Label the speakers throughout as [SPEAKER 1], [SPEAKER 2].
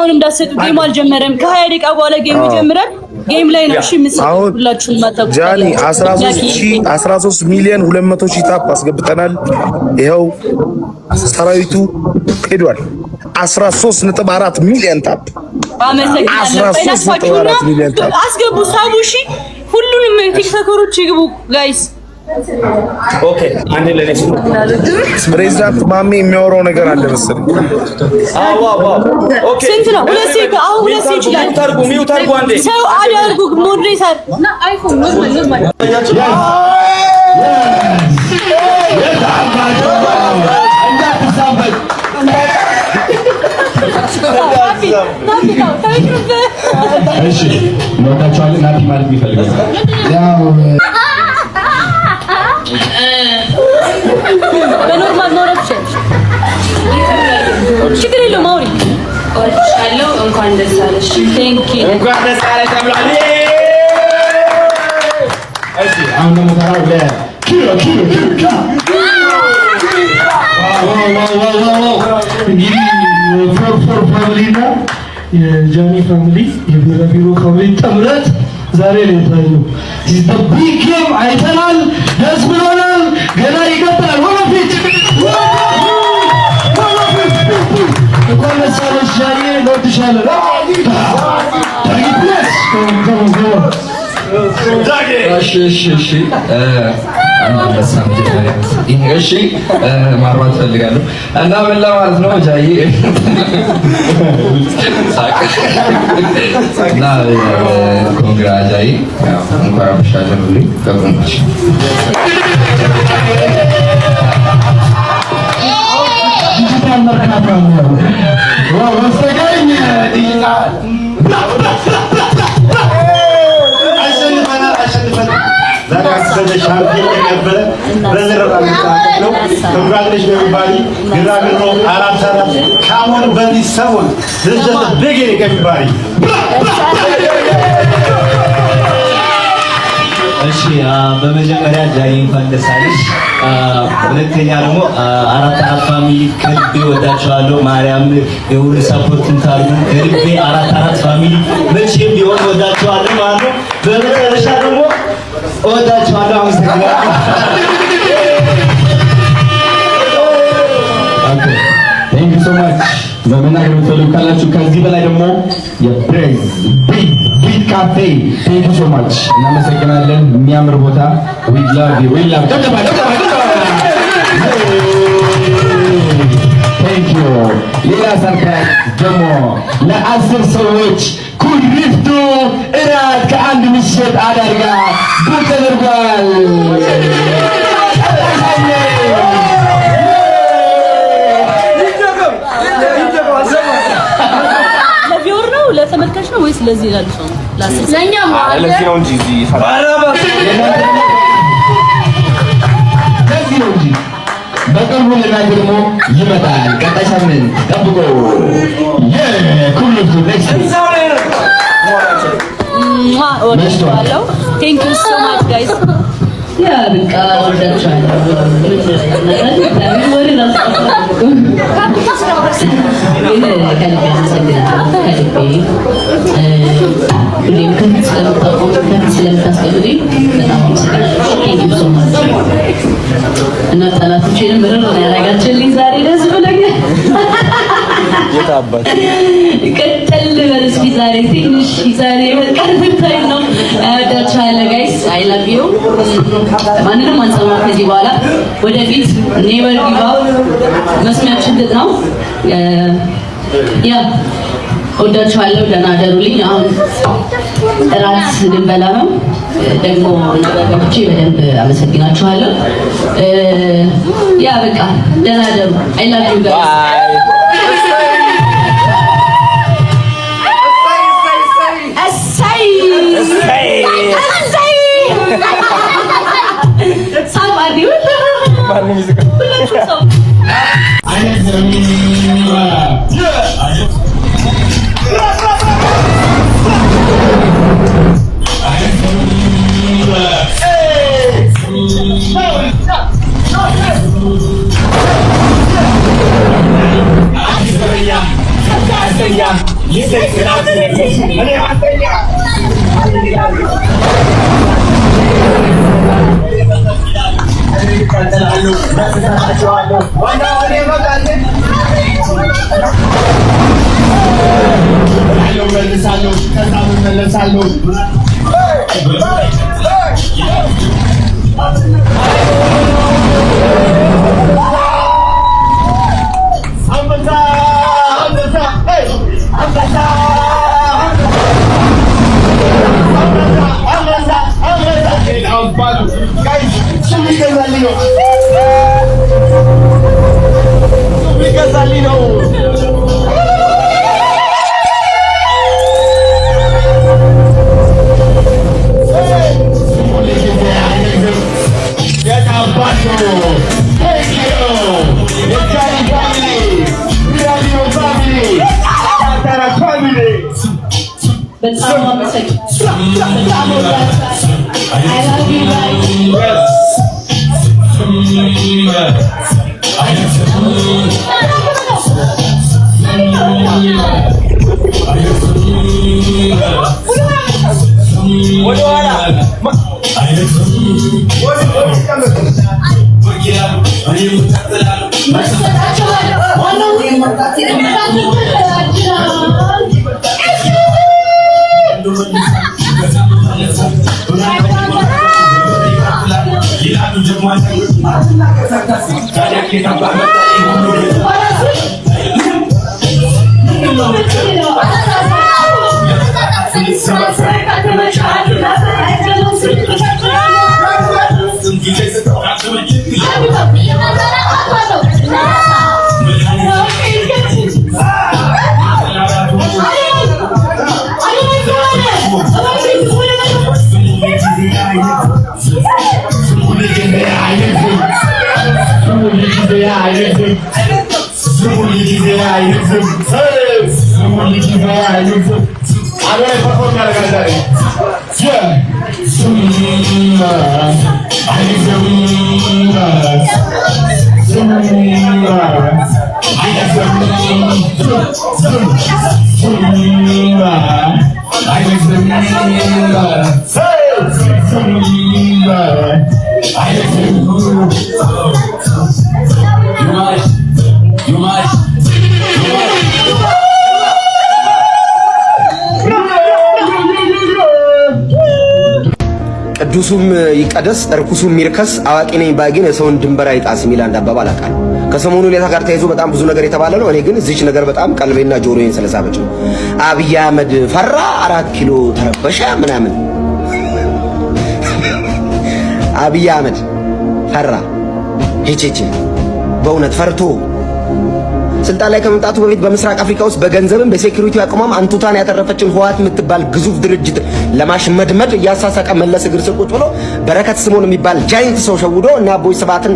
[SPEAKER 1] አሁን እንዳሰጡ ጌም አልጀመረም። ከ20 ደቂቃ በኋላ ጌም ይጀምራል። ጌም ላይ ነው። እሺ ሁላችሁም ማታውቁ
[SPEAKER 2] ጃኒ 13 ሚሊዮን 200 ሺህ ታፕ አስገብተናል። ይኸው ሰራዊቱ ሄዷል። 13.4 ሚሊዮን ታፕ
[SPEAKER 1] አስገቡ። ሳቡ እሺ፣ ሁሉንም ቲክቶከሮች ይግቡ ጋይስ።
[SPEAKER 3] ኦኬ አንዴ ለኔስ
[SPEAKER 2] ፕሬዝዳንት ማሜ የሚያወራው ነገር አለ መሰለኝ።
[SPEAKER 3] አዎ ኦኬ
[SPEAKER 1] ስንት ነው? ሁለት ይችላል።
[SPEAKER 3] ሚውት አድርጉ አንዴ
[SPEAKER 1] ሰው አዳርጉ ሞዴሬተር እና አይፎን ኖርማል
[SPEAKER 4] እሺ ሞታቻለን ናቲ ማለት ይፈልጋል ያው
[SPEAKER 1] በኖርማል ኖረብሽ ችግር የለውም። አውሪ ወጥቻለሁ። እንኳን ደስ አለሽ። ቴንክ ዩ
[SPEAKER 3] እንኳን ደስ አለሽ ተብሏል።
[SPEAKER 4] እሺ አሁን ደግሞ ታራው ለኪሎ ፎር ፋሚሊና የጃኒ ፋሚሊ የቢራቢሮ ፋሚሊ ጥምረት ዛሬ ላይ ታየው ቢግ ጌም አይተናል። ደስ ብሎናል። ገና ይቀጥላል። ወደፊት እንኳን ደስ አለሽ ጃኒ። እንወድሻለን። እሺ እሺ ማርባት ፈልጋለሁ እና ምን ለማለት ነው ጃይ እና ኮንግራ ጃይ እንኳን አብሻለሁልኝ ከጎንሽ ዲጂታል መርካቶ ነው ወሰገኝ ዲጂታል ሻምፒዮን የነበረ በዘረራ ነው። ኮንግራቹሌሽን ኤቨሪባዲ። ግራግሮ አራት ካሞን በዚህ ሰሞን ድርጅት ቢግ ኤቨሪባዲ።
[SPEAKER 5] እሺ በመጀመሪያ ጃይ እንኳን ደስ አለሽ። ሁለተኛ ደግሞ አራት ፋሚሊ ከልቤ ወዳቸዋለሁ። ማርያም የሁሉ ሰፖርትን ታርጉ ከልቤ አራት ፋሚሊ መቼም ቢሆን ወዳቸዋለሁ ማለት ነው። በመጨረሻ ደግሞ ወዳቸዋለሁ። አመሰግናለሁ።
[SPEAKER 4] ኦኬ ቴንክ ዩ ሶ ማች። በመናገር የምትፈልጉ ካላችሁ ከዚህ በላይ ደግሞ የፕሬዝ ቢግ ካፌ ቴንክ ዩ ሶ ማች። እናመሰግናለን። የሚያምር ቦታ ዊ ላቭ ዩ ቴንክ ዩ። ሌላ ሰርፕራይዝ ደግሞ ለ10 ሰዎች ኩሪፍቱ እራት ከአንድ ምሽት አዳር ጋር ቡክ ተደርጓል።
[SPEAKER 1] ለቪውር ነው ለተመልካች ነው ወይስ ለዚህ ላሉ ሰው ነው? ለኛ ማለት
[SPEAKER 3] ለዚህ ነው እንጂ
[SPEAKER 4] በቅርቡ ሌላ ደግሞ ይመጣል። ቀጣይ ሳምንት ጠብቆ የኩሪፍቱ ኔክስት
[SPEAKER 1] ወዳችኋለሁ። ቴንክ ዩ ሶ ማች ጋይስ።
[SPEAKER 6] ያ በቃ ወዳችኋለሁ። ሁሌም ከፊት ስለምታስቀምጡኝ በጣም አመሰግናለሁ። ቴንክ ዩ ሶ ማች እና ጠላቶቼንም ምርር ያደረጋችሁልኝ ዛሬ ደስ ብሎኛል። ቀጥል በል እስኪ ዛሬ ትንሽ ዛሬ በቃ እንታይ ነው። እወዳችኋለሁ ጋይስ። አይ ላቭ ዩ። ማንንም አንሰማም ከዚህ በኋላ ወደፊት ኔቨር ጊቭ አፕ። መስሚያችን ልጥ ነው። ያ እወዳችኋለሁ። ደህና አደሩልኝ። አሁን እራት ልንበላ ነው። ደግሞ ነገሮቼ በደንብ አመሰግናችኋለሁ። ያ በቃ ደህና አደሩ። አይ ላቭ ዩ ጋይስ።
[SPEAKER 7] ቅዱሱም ይቀደስ እርኩሱም ይርከስ አዋቂ ነኝ ባይ ግን የሰውን ድንበር አይጣስ የሚል አንድ አባባል አውቃለሁ። ከሰሞኑ ሁኔታ ጋር ተያይዞ በጣም ብዙ ነገር የተባለ ነው። እኔ ግን እዚች ነገር በጣም ቀልቤና ጆሮዬን ስለሳበች ነው። አብይ አህመድ ፈራ 4 ኪሎ ተረበሸ ምናምን። አብይ አህመድ ፈራ ሄቼቼ በእውነት ፈርቶ ስልጣን ላይ ከመምጣቱ በፊት በምስራቅ አፍሪካ ውስጥ በገንዘብም በሴኩሪቲ አቅሟም አንቱታን ያተረፈችን ህወሓት የምትባል ግዙፍ ድርጅት ለማሽመድመድ እያሳሳቀ መለስ እግር ስር ቁጭ ብሎ በረከት ስምኦን የሚባል ጃይንት ሰው ሸውዶ እና አቦይ ስብሃትን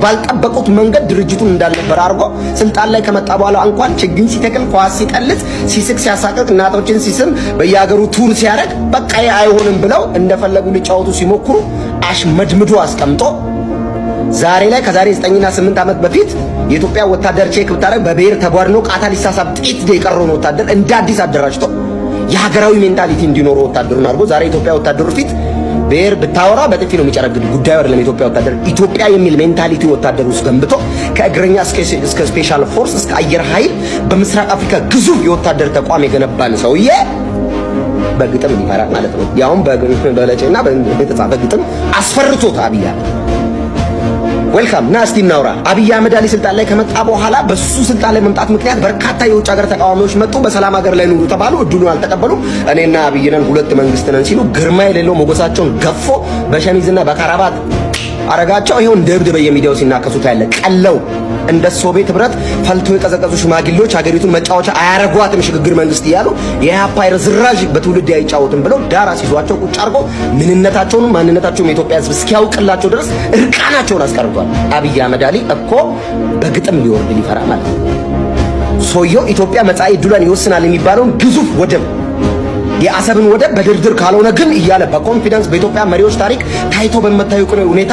[SPEAKER 7] ባልጠበቁት መንገድ ድርጅቱን እንዳልነበር አድርጎ ስልጣን ላይ ከመጣ በኋላ እንኳን ችግኝ ሲተክል ኳስ ሲቀልጥ ሲስቅ ሲያሳቅቅ እናቶችን ሲስም በየሀገሩ ቱር ሲያደርግ በቃ አይሆንም ብለው እንደፈለጉ ሊጫወቱ ሲሞክሩ አሽመድምዶ አስቀምጦ ዛሬ ላይ ከዛሬ 9 እና 8 ዓመት በፊት የኢትዮጵያ ወታደር ቼክ ብታረግ በብሔር ተጓድኖ ቃታ ሊሳሳብ ጥቂት የቀረውን ወታደር እንደ አዲስ አደራጅቶ የሀገራዊ ሜንታሊቲ እንዲኖረው ወታደሩን አድርጎ ዛሬ ኢትዮጵያ ወታደሩ ፊት ብሔር ብታወራ በጥፊ ነው የሚጨረግድ ጉዳዩ አይደለም። ኢትዮጵያ ወታደር ኢትዮጵያ የሚል ሜንታሊቲ ወታደሩ ውስጥ ገንብቶ ከእግረኛ እስከ ስፔሻል ፎርስ እስከ አየር ኃይል በምስራቅ አፍሪካ ግዙፍ የወታደር ተቋም የገነባን ሰውዬ በግጥም ሊፈራ ማለት ነው። ያውም በለጨና በተጻፈ ግጥም አስፈርቶት አብይ ዌልካም ና እስቲ እናውራ። አብይ አህመድ አሊ ስልጣን ላይ ከመጣ በኋላ በሱ ስልጣን ላይ መምጣት ምክንያት በርካታ የውጭ ሀገር ተቃዋሚዎች መጡ። በሰላም ሀገር ላይ ኑሩ ተባሉ። እድሉን አልተቀበሉም። እኔና አብይ ነን ሁለት መንግስት ነን ሲሉ ግርማ የሌለው ሞገሳቸውን ገፎ በሸሚዝና በካራባት አረጋቸው። ይሄው እንደ እብድ በየሚዲያው ሲናከሱት ያለ ቀለው እንደ ሶቪየት ህብረት ፈልቶ የቀዘቀዙ ሽማግሌዎች ሀገሪቱን መጫወቻ አያረጓትም ሽግግር መንግስት እያሉ የኢህአፓ ዝራዥ በትውልድ አይጫወትም ብለው ዳራ ሲዟቸው ቁጭ አድርጎ ምንነታቸውንም ማንነታቸውም የኢትዮጵያ ህዝብ እስኪያውቅላቸው ድረስ እርቃናቸውን አስቀርቷል። አብይ አህመድ አሊ እኮ በግጥም ሊወርድ ሊፈራ ማለት ነው። ሰውየው ኢትዮጵያ መጻኢ ዕድሏን ይወስናል የሚባለውን ግዙፍ ወደብ የአሰብን ወደብ በድርድር ካልሆነ ግን እያለ በኮንፊደንስ በኢትዮጵያ መሪዎች ታሪክ ታይቶ በመታወቅ ሁኔታ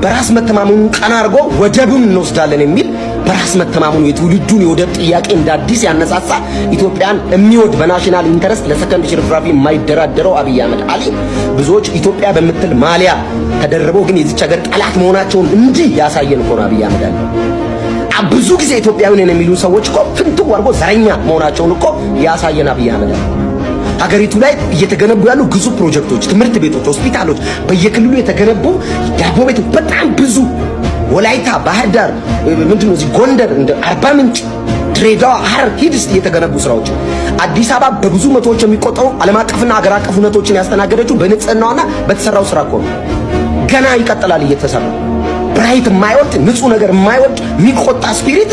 [SPEAKER 7] በራስ መተማመኑን ቀና አድርጎ ወደቡን እንወስዳለን የሚል በራስ መተማመኑ የትውልዱን የወደብ ጥያቄ እንደ አዲስ ያነሳሳ ኢትዮጵያን የሚወድ በናሽናል ኢንተረስት ለሰከንድ ሽርፍራፊ የማይደራደረው አብይ አህመድ አሊ ብዙዎች ኢትዮጵያ በምትል ማሊያ ተደርበው ግን የዚች ሀገር ጠላት መሆናቸውን እንዲህ ያሳየን እኮ ነው አብይ አህመድ አሊ። ብዙ ጊዜ ኢትዮጵያዊ ነን የሚሉ ሰዎች እኮ ፍንትው አድርጎ ዘረኛ መሆናቸውን እኮ ያሳየን አብይ አህመድ አሊ። ሀገሪቱ ላይ እየተገነቡ ያሉ ግዙፍ ፕሮጀክቶች፣ ትምህርት ቤቶች፣ ሆስፒታሎች፣ በየክልሉ የተገነቡ ዳቦ ቤቶች በጣም ብዙ ወላይታ፣ ባህር ዳር፣ ምንድነው እዚህ ጎንደር፣ እንደ አርባ ምንጭ፣ ድሬዳዋ፣ ሐረር ሂድስ የተገነቡ ስራዎች። አዲስ አበባ በብዙ መቶዎች የሚቆጠሩ ዓለም አቀፍና ሀገር አቀፍ ሁነቶችን ያስተናገደችው በንጽህናውና በተሰራው ስራ እኮ ነው። ገና ይቀጥላል እየተሰራ ብራይት የማይወድ ንጹህ ነገር የማይወድ የሚቆጣ ስፒሪት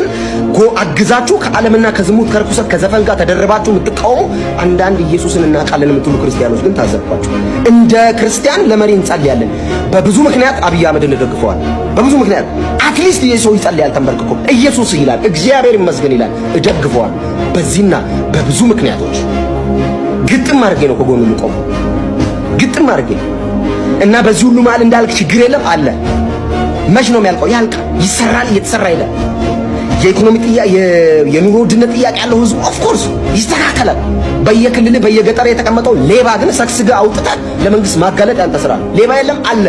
[SPEAKER 7] አግዛችሁ ከዓለምና ከዝሙት ከርኩሰት ከዘፈን ጋር ተደረባችሁ የምትቃወሙ አንዳንድ ኢየሱስን እናውቃለን የምትሉ ክርስቲያኖች ግን ታዘብኳችሁ። እንደ ክርስቲያን ለመሪ እንጸልያለን። በብዙ ምክንያት አብይ አህመድን እንደግፈዋል። በብዙ ምክንያት አትሊስት ኢየሱስ ይጸልያል ተንበርክኮ ኢየሱስ ይላል እግዚአብሔር ይመስገን ይላል እደግፈዋል። በዚህና በብዙ ምክንያቶች ግጥም አድርጌ ነው ከጎኑ የምቆመው ግጥም አድርጌ እና በዚህ ሁሉ መሀል እንዳልክ ችግር የለም አለ። መች ነው የሚያልቀው? ያልቃል፣ ይሰራል፣ እየተሰራ ይላል። የኢኮኖሚ ጥያቄ የኑሮ ውድነት ጥያቄ ያለው ህዝብ ኦፍ ኮርስ ይስተካከላል። በየክልል በየገጠር የተቀመጠው ሌባ ግን ሰክስጋ አውጥታል ለመንግስት ማጋለጥ ያንተ ስራ። ሌባ የለም አለ።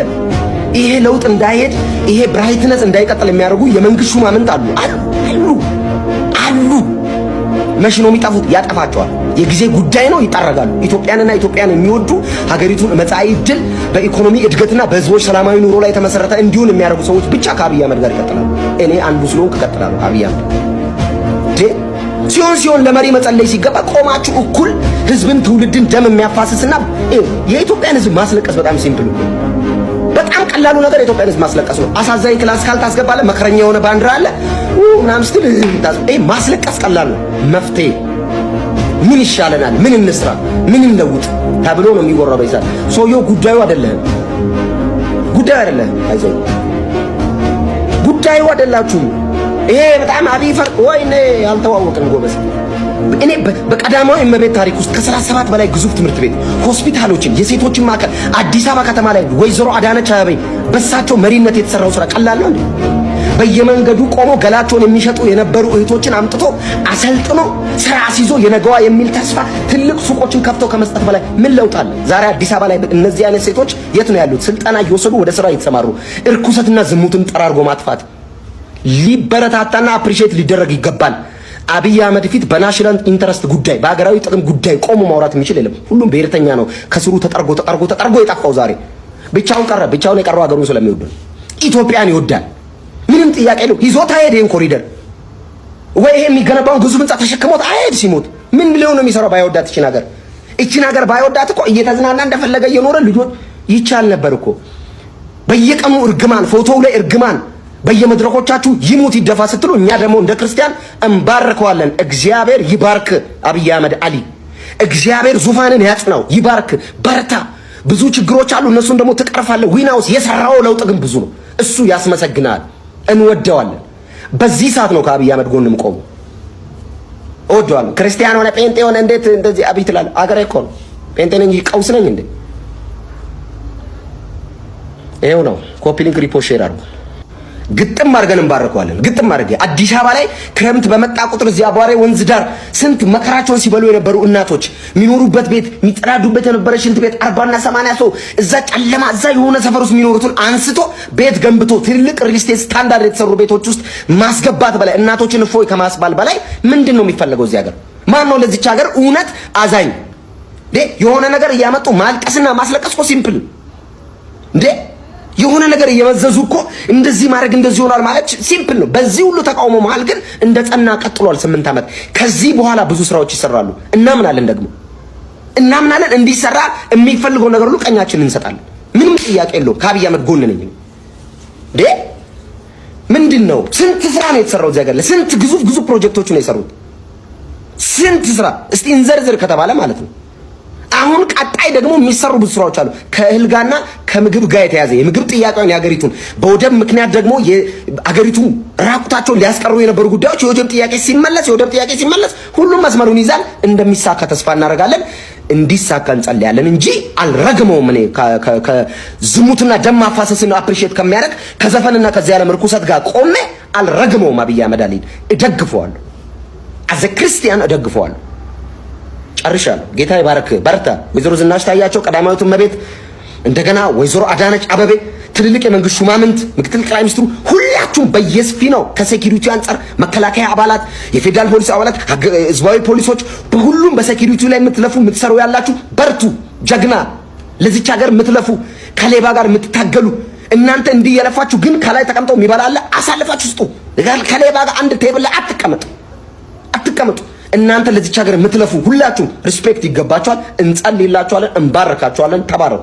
[SPEAKER 7] ይሄ ለውጥ እንዳይሄድ ይሄ ብራይትነስ እንዳይቀጥል የሚያደርጉ የመንግስት ሹማምንት አሉ አሉ አሉ። መች ነው የሚጠፉት? ያጠፋቸዋል። የጊዜ ጉዳይ ነው፣ ይጠረጋሉ። ኢትዮጵያንና ኢትዮጵያን የሚወዱ ሀገሪቱን መጻኢ ዕድል በኢኮኖሚ እድገትና በህዝቦች ሰላማዊ ኑሮ ላይ የተመሰረተ እንዲሆን የሚያደርጉ ሰዎች ብቻ ከአብይ አህመድ ጋር ይቀጥላሉ። እኔ አንዱ ስለሆንኩ እቀጥላለሁ። አብይ አህመድ ሲሆን ለመሪ መጸለይ ሲገባ ቆማችሁ እኩል ህዝብን ትውልድን ደም የሚያፋስስና የኢትዮጵያን ህዝብ ማስለቀስ በጣም ሲምፕል ነው። በጣም ቀላሉ ነገር የኢትዮጵያን ህዝብ ማስለቀስ ነው። አሳዛኝ ክላስ ካልታስገባለ መከረኛ የሆነ ባንዲራ አለ ምናምን ስትል ማስለቀስ ቀላል ነው። መፍትሄ ምን ይሻለናል፣ ምን እንስራ፣ ምን እንለውጥ ተብሎ ነው የሚወራው። በይሳ ሰውየው ጉዳዩ አይደለም። አይዞህ ጉዳዩ አይደላችሁም። ይሄ በጣም አብይ ፈርቅ ወይኔ ያልተዋወቅን ጎበዝ። እኔ በቀዳማዊ እመቤት ታሪክ ውስጥ ከ37 በላይ ግዙፍ ትምህርት ቤት፣ ሆስፒታሎችን፣ የሴቶችን ማዕከል አዲስ አበባ ከተማ ላይ ወይዘሮ አዳነች አቤቤ በሳቸው መሪነት የተሰራው ስራ ቀላል ነው እንዴ? በየመንገዱ ቆሞ ገላቸውን የሚሸጡ የነበሩ እህቶችን አምጥቶ አሰልጥኖ ስራ አስይዞ የነገዋ የሚል ተስፋ ትልቅ ሱቆችን ከፍተው ከመስጠት በላይ ምን ለውጥ አለ? ዛሬ አዲስ አበባ ላይ እነዚህ አይነት ሴቶች የት ነው ያሉት? ስልጠና እየወሰዱ ወደ ስራ እየተሰማሩ። እርኩሰትና ዝሙትን ጠራርጎ ማጥፋት ሊበረታታና አፕሪሼት ሊደረግ ይገባል። አብይ አህመድ ፊት በናሽናል ኢንተረስት ጉዳይ በሀገራዊ ጥቅም ጉዳይ ቆሞ ማውራት የሚችል የለም። ሁሉም ብሔርተኛ ነው። ከስሩ ተጠርጎ የጠፋው ዛሬ ብቻውን ቀረ። ብቻውን የቀረው ሀገሩን ስለሚወድ ኢትዮጵያን ይወዳል። ምንም ጥያቄ የለው። ይዞታ ሄደ ይሄን ኮሪደር ወይ ይሄ የሚገነባውን ግዙፍ ህንጻ ተሸክሞት አይሄድ። ሲሞት ምን ሊሆን ነው የሚሰራው? ባይወዳት እቺን ሀገር ባይወዳት እኮ እየተዝናና እንደፈለገ እየኖረ ልጆች ይቻል ነበር እኮ። በየቀኑ እርግማን፣ ፎቶው ላይ እርግማን በየመድረኮቻችሁ ይሙት ይደፋ ስትሉ እኛ ደግሞ እንደ ክርስቲያን እንባርከዋለን። እግዚአብሔር ይባርክ አብይ አህመድ አሊ። እግዚአብሔር ዙፋንን ያጽናው፣ ይባርክ፣ በርታ። ብዙ ችግሮች አሉ፣ እነሱን ደግሞ ትቀርፋለህ። ዊናውስ የሰራው ለውጥ ግን ብዙ ነው። እሱ ያስመሰግናል፣ እንወደዋለን። በዚህ ሰዓት ነው ከአብይ አህመድ ጎንም ቆሙ። እወደዋለሁ። ክርስቲያን ሆነ ጴንጤ ሆነ እንዴት እንደዚህ አብይ ትላለህ? አገሬ እኮ ነው። ጴንጤ ነኝ ቀውስ ነኝ እንዴ? ይሄው ነው። ኮፒ ሊንክ ሪፖርት ሼር አድርጉ። ግጥም አድርገን እንባርከዋለን። ግጥም አድርገ አዲስ አበባ ላይ ክረምት በመጣ ቁጥር እዚህ አቧሬ ወንዝ ዳር ስንት መከራቸውን ሲበሉ የነበሩ እናቶች የሚኖሩበት ቤት የሚጠራዱበት የነበረ ሽንት ቤት 40 እና 80 ሰው እዛ ጨለማ እዛ የሆነ ሰፈር ውስጥ የሚኖሩትን አንስቶ ቤት ገንብቶ ትልልቅ ሪል ስቴት ስታንዳርድ የተሰሩ ቤቶች ውስጥ ማስገባት በላይ እናቶችን እፎይ ከማስባል በላይ ምንድን ነው የሚፈለገው? እዚህ ሀገር ማን ነው ለዚች ሀገር እውነት አዛኝ? የሆነ ነገር እያመጡ ማልቀስና ማስለቀስ እኮ ሲምፕል እንዴ! የሆነ ነገር እየመዘዙ እኮ እንደዚህ ማድረግ እንደዚህ ሆኗል ማለት ሲምፕል ነው። በዚህ ሁሉ ተቃውሞ መሃል ግን እንደ ጸና ቀጥሏል 8 ዓመት። ከዚህ በኋላ ብዙ ስራዎች ይሰራሉ። እናምናለን እንዲሰራ የሚፈልገው ነገር ሁሉ ቀኛችንን እንሰጣለን። ምንም ጥያቄ የለውም። ከአብይ አህመድ ጎን ነኝ እንዴ። ምንድነው? ስንት ስራ ነው የተሰራው እዚህ ሀገር ላይ። ስንት ግዙፍ ፕሮጀክቶች ነው የሰሩት። ስንት ስራ እስቲ እንዘርዝር ከተባለ ማለት ነው። አሁን ቀጣይ ደግሞ የሚሰሩ ብዙ ስራዎች አሉ። ከእህል ጋርና ከምግብ ጋር የተያዘ የምግብ ጥያቄውን የሀገሪቱን በወደብ ምክንያት ደግሞ የሀገሪቱ ራቁታቸውን ሊያስቀሩ የነበሩ ጉዳዮች የወደብ ጥያቄ ሲመለስ ሁሉም መስመሩን ይዛል። እንደሚሳካ ተስፋ እናደርጋለን። እንዲሳካ እንጸልያለን እንጂ አልረግመውም። እኔ ከዝሙትና ደም ማፋሰስን አፕሪሼት ከሚያደርግ ከዘፈንና ከዚያ ያለ ርኩሰት ጋር ቆሜ አልረግመውም። አብይ አህመድ አሊን እደግፈዋለሁ። አዘ ክርስቲያን እደግፈዋለሁ። ጨርሻለሁ። ጌታ ይባርክ። በርታ። ወይዘሮ ዝናሽ ታያቸው፣ ቀዳማዊት እመቤት፣ እንደገና ወይዘሮ አዳነች አበቤ፣ ትልልቅ የመንግስት ሹማምንት፣ ምክትል ጠቅላይ ሚኒስትሩ፣ ሁላችሁም በየስፊ ነው ከሴኩሪቲ አንጻር መከላከያ አባላት፣ የፌዴራል ፖሊስ አባላት፣ ህዝባዊ ፖሊሶች፣ በሁሉም በሴኩሪቲ ላይ የምትለፉ የምትሰሩ ያላችሁ በርቱ። ጀግና ለዚች ሀገር የምትለፉ ከሌባ ጋር የምትታገሉ እናንተ እንዲህ የለፋችሁ ግን ከላይ ተቀምጠው የሚበላ አለ። አሳልፋችሁ ስጡ። ከሌባ ጋር አንድ ቴብል ላይ አትቀመጡ። እናንተ ለዚች ሀገር የምትለፉ ሁላችሁም ሪስፔክት ይገባችኋል። እንጸልይላችኋለን፣ እንባረካችኋለን። ተባረኩ።